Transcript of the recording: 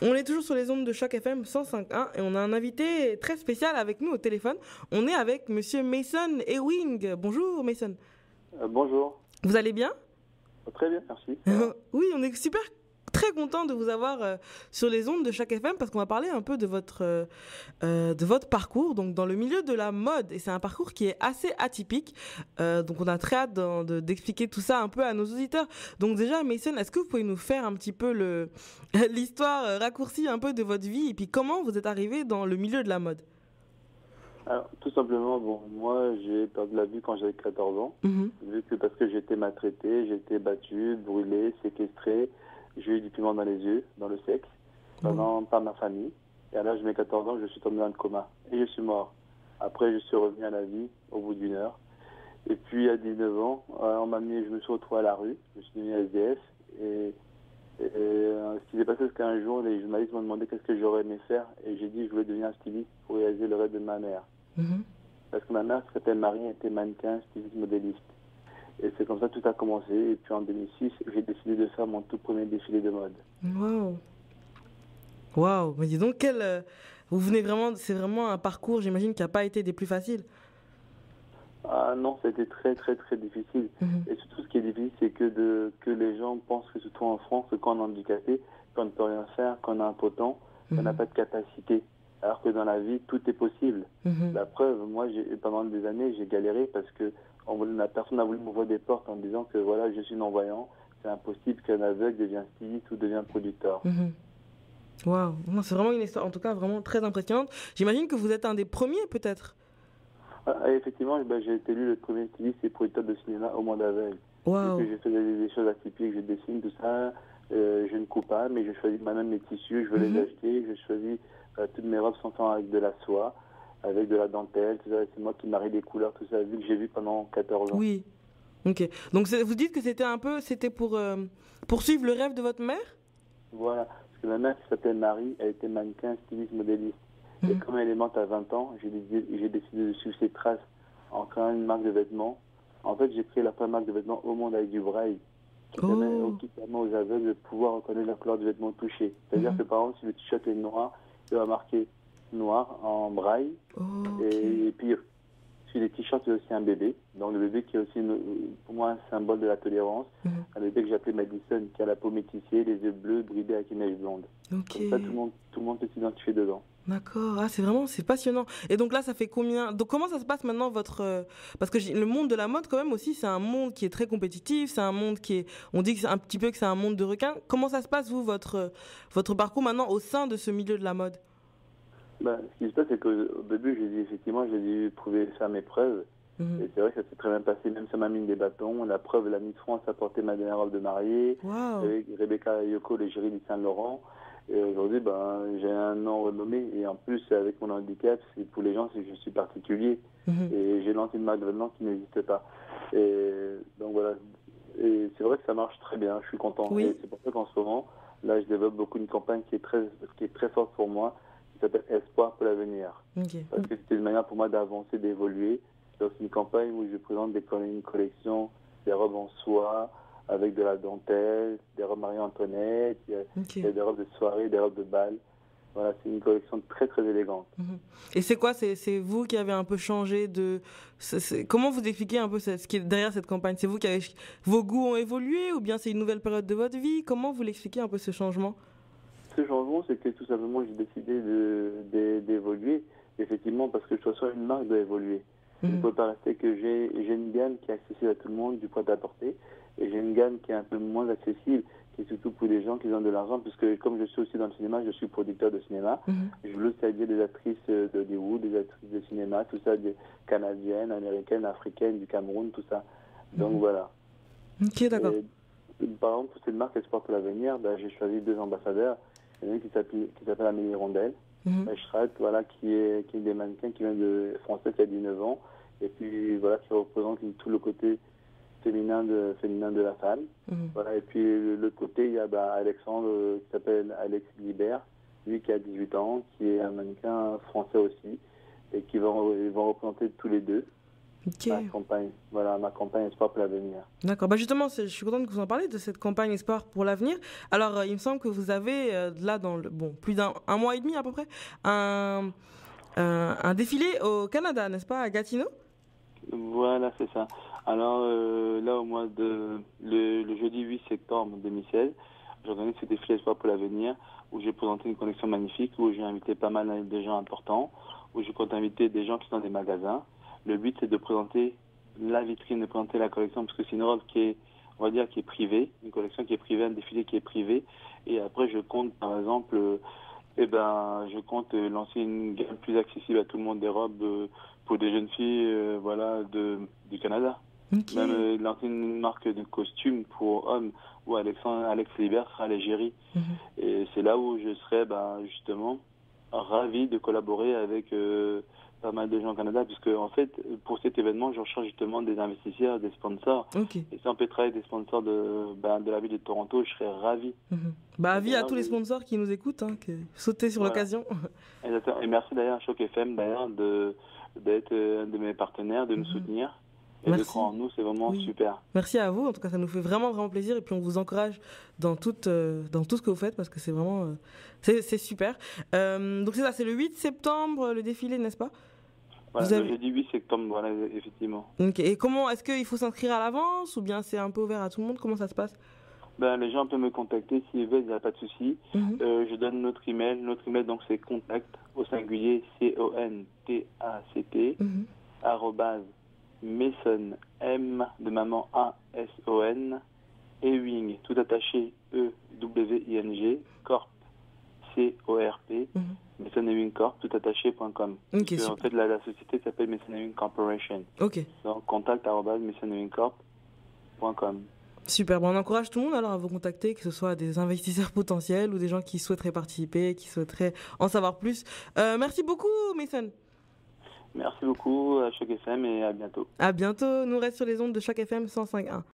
On est toujours sur les ondes de Choc FM 105.1 et on a un invité très spécial avec nous au téléphone. On est avec Monsieur Mason Ewing. Bonjour Mason. Bonjour. Vous allez bien? Très bien, merci. Ça va. Oui, on est super très content de vous avoir sur les ondes de Choc FM parce qu'on va parler un peu de votre parcours donc dans le milieu de la mode, et c'est un parcours qui est assez atypique, donc on a très hâte d'expliquer tout ça un peu à nos auditeurs. Donc déjà Mason, est-ce que vous pouvez nous faire un petit peu l'histoire raccourcie un peu de votre vie et puis comment vous êtes arrivé dans le milieu de la mode? Alors, tout simplement, moi, j'ai perdu la vue quand j'avais 14 ans, Mhm. vu que parce que j'ai été maltraité, j'ai été battu, brûlé, séquestré, j'ai eu du piment dans les yeux, dans le sexe, par ma famille. Et à l'âge de mes 14 ans, je suis tombé dans le coma et je suis mort. Après, je suis revenu à la vie au bout d'une heure. Et puis, à 19 ans, je me suis retrouvé à la rue, je suis devenu SDF. Ce qui s'est passé, c'est qu'un jour, les journalistes m'ont demandé qu'est-ce que j'aurais aimé faire. Et j'ai dit que je voulais devenir styliste pour réaliser le rêve de ma mère. Mhm. Parce que ma mère s'appelle Marie, elle était mannequin, styliste, modéliste. Et c'est comme ça que tout a commencé. Et puis en 2006, j'ai décidé de faire mon tout premier défilé de mode. Waouh. Waouh, mais dis donc vous venez vraiment, c'est vraiment un parcours, j'imagine, qui n'a pas été des plus faciles. Ah non, ça a été très très très difficile. Mhm. Et surtout ce qui est difficile, c'est que les gens pensent que surtout en France, que quand on est handicapé, qu'on ne peut rien faire, qu'on est impotent, qu'on n'a pas de capacité. Alors que dans la vie, tout est possible. Mhm. La preuve, moi, pendant des années, j'ai galéré parce que la personne a voulu m'ouvrir des portes en disant que voilà, je suis non-voyant, c'est impossible qu'un aveugle devienne styliste ou devienne producteur. Mhm. Waouh, non, c'est vraiment une histoire, en tout cas, vraiment très impressionnante. J'imagine que vous êtes un des premiers, peut-être. Et effectivement, j'ai été élu le premier styliste et producteur de cinéma au monde aveugle. Et Waouh. puis j'ai fait des choses atypiques, je dessine tout ça, je ne coupe pas, mais je choisis moi-même mes tissus, je veux les acheter, je choisis toutes mes robes sont faites avec de la soie, avec de la dentelle, tout ça, c'est moi qui marie les couleurs, tout ça, vu que j'ai vu pendant 14 ans. Oui. Ok. Donc vous dites que c'était pour poursuivre le rêve de votre mère? Voilà, parce que ma mère qui s'appelle Marie, elle était mannequin, styliste, modéliste. Et Mhm. comme elle est morte à 20 ans, j'ai décidé de suivre ses traces en créant une marque de vêtements. En fait, j'ai créé la première marque de vêtements au monde avec du braille, Oh. qui permet aux aveugles de pouvoir reconnaître la couleur du vêtement touché. C'est-à-dire que par exemple, si le t-shirt est noir, il va marquer noir en braille. Ok. Et puis, sur les t-shirts, il y a aussi un bébé. Donc le bébé qui est aussi, pour moi, un symbole de la tolérance. Mhm. Un bébé que j'appelais Madison, qui a la peau métissée, les yeux bleus, bridés avec une mèche blonde. Ok. Comme ça, tout le monde peut s'identifier dedans. D'accord. Ah, c'est passionnant. Et donc là, ça fait combien? Donc comment ça se passe maintenant parce que le monde de la mode quand même aussi, c'est un monde qui est très compétitif, c'est un monde on dit que c'est un petit peu que c'est un monde de requins. Comment ça se passe vous votre parcours maintenant au sein de ce milieu de la mode? Ce qui se passe, c'est qu'au début, j'ai dû prouver faire mes preuves. Mhm. Et c'est vrai que ça s'est très bien passé, même ça m'a mis des bâtons. La preuve, la Miss France a porté ma dernière robe de mariée, Waouh. avec Rebecca Yoko, le jury du Saint-Laurent. Et aujourd'hui, j'ai un nom renommé. Et en plus, avec mon handicap, c'est pour les gens, c'est que je suis particulier. Mhm. Et j'ai lancé une marque de vêtements qui n'existe pas. Et donc voilà. Et c'est vrai que ça marche très bien, je suis content. Oui. Et c'est pour ça qu'en ce moment, là, je développe beaucoup une campagne qui est très forte pour moi, qui s'appelle Espoir pour l'avenir. Ok. Parce que c'était une manière pour moi d'avancer, d'évoluer. C'est aussi une campagne où je présente une collection des robes en soie, avec de la dentelle, des robes Marie-Antoinette, Ok. il y a des robes de soirée, des robes de bal. Voilà, c'est une collection très très élégante. Mhm. Et c'est quoi? C'est vous qui avez un peu changé comment vous expliquez un peu ce qui est derrière cette campagne? C'est vous qui avez, vos goûts ont évolué ou bien c'est une nouvelle période de votre vie? Comment vous l'expliquez un peu ce changement? Ce changement, c'est que tout simplement, j'ai décidé d'évoluer, effectivement, parce que je sois une marque doit évoluer. Il ne Mhm. peut pas rester que j'ai une gamme qui est accessible à tout le monde, du prêt-à-porter, et j'ai une gamme qui est un peu moins accessible, qui est surtout pour les gens qui ont de l'argent, puisque comme je suis aussi dans le cinéma, je suis producteur de cinéma. Mhm. Je veux aussi aider des actrices d'Hollywood, des actrices de cinéma, tout ça, des canadiennes, américaines, africaines, du Cameroun, tout ça. Donc voilà. Ok, d'accord. Et, par exemple, pour cette marque Espoir pour l'avenir, j'ai choisi 2 ambassadeurs. Il y en a un qui s'appelle Amélie Rondel, Mhm. Eschrat, voilà, qui est des mannequins qui vient de français, qui a 19 ans, et puis voilà, qui représente tout le côté féminin de la femme. Mhm. Voilà, et puis de l'autre côté, il y a Alexandre, qui s'appelle Alex Libert, lui qui a 18 ans, qui est un mannequin français aussi, et ils vont représenter tous les deux. Ok. Ma campagne Espoir pour l'avenir. D'accord. Bah justement, je suis contente que vous en parlez de cette campagne Espoir pour l'avenir. Alors, il me semble que vous avez là dans plus d'un mois et demi à peu près un défilé au Canada, n'est-ce pas, à Gatineau? Voilà, c'est ça. Alors là, au mois de le jeudi 8 septembre 2016, j'organise ce défilé Espoir pour l'avenir où j'ai présenté une collection magnifique, où j'ai invité pas mal de gens importants, où je compte inviter des gens qui sont dans des magasins. Le but, c'est de présenter la vitrine, de présenter la collection, parce que c'est une robe qui est, on va dire, qui est privée, une collection qui est privée, un défilé qui est privé. Et après, je compte, par exemple, je compte lancer une gamme plus accessible à tout le monde des robes pour des jeunes filles, du Canada. Ok. Même lancer une marque de costumes pour hommes où Alex Libert sera à l'égérie. Mhm. Et c'est là où je serais justement ravi de collaborer avec pas mal de gens au Canada, puisque en fait, pour cet événement, je recherche justement des investisseurs, des sponsors. Ok. Et si on peut travailler avec des sponsors de la ville de Toronto, je serais ravi. Mhm. Bah, avis à D'ailleurs, tous les sponsors qui nous écoutent, sautez sur voilà. l'occasion. Exactement. Et merci d'ailleurs à Choc FM d'ailleurs d'être un de mes partenaires, de nous soutenir et de Merci. croire en nous, c'est vraiment Oui. super. Merci à vous. En tout cas, ça nous fait vraiment, vraiment plaisir. Et puis, on vous encourage dans tout ce que vous faites parce que c'est vraiment c'est super. Donc, c'est ça, c'est le 8 septembre, le défilé, n'est-ce pas? Voilà, le jeudi 8 septembre, voilà, effectivement. Ok. Et comment, est-ce qu'il faut s'inscrire à l'avance ou bien c'est un peu ouvert à tout le monde? Comment ça se passe? Les gens peuvent me contacter s'ils veulent, il n'y a pas de souci. Mhm. Je donne notre email. Notre email, donc, c'est contact au singulier, CONTACT, Mhm. arrobase, Mason, M de maman ASON, Ewing, tout attaché, EWING, Corp, CORP, Mason Ewing Corp, tout attaché.com. Ok, En fait, la société s'appelle Mason Ewing Corporation. Ok. Donc, contact arrobase, masonewingcorp.com. Super, bon, on encourage tout le monde alors à vous contacter, que ce soit des investisseurs potentiels ou des gens qui souhaiteraient participer, qui souhaiteraient en savoir plus. Merci beaucoup, Mason. Merci beaucoup à Choc FM et à bientôt. À bientôt, nous reste sur les ondes de Choc FM 105.1.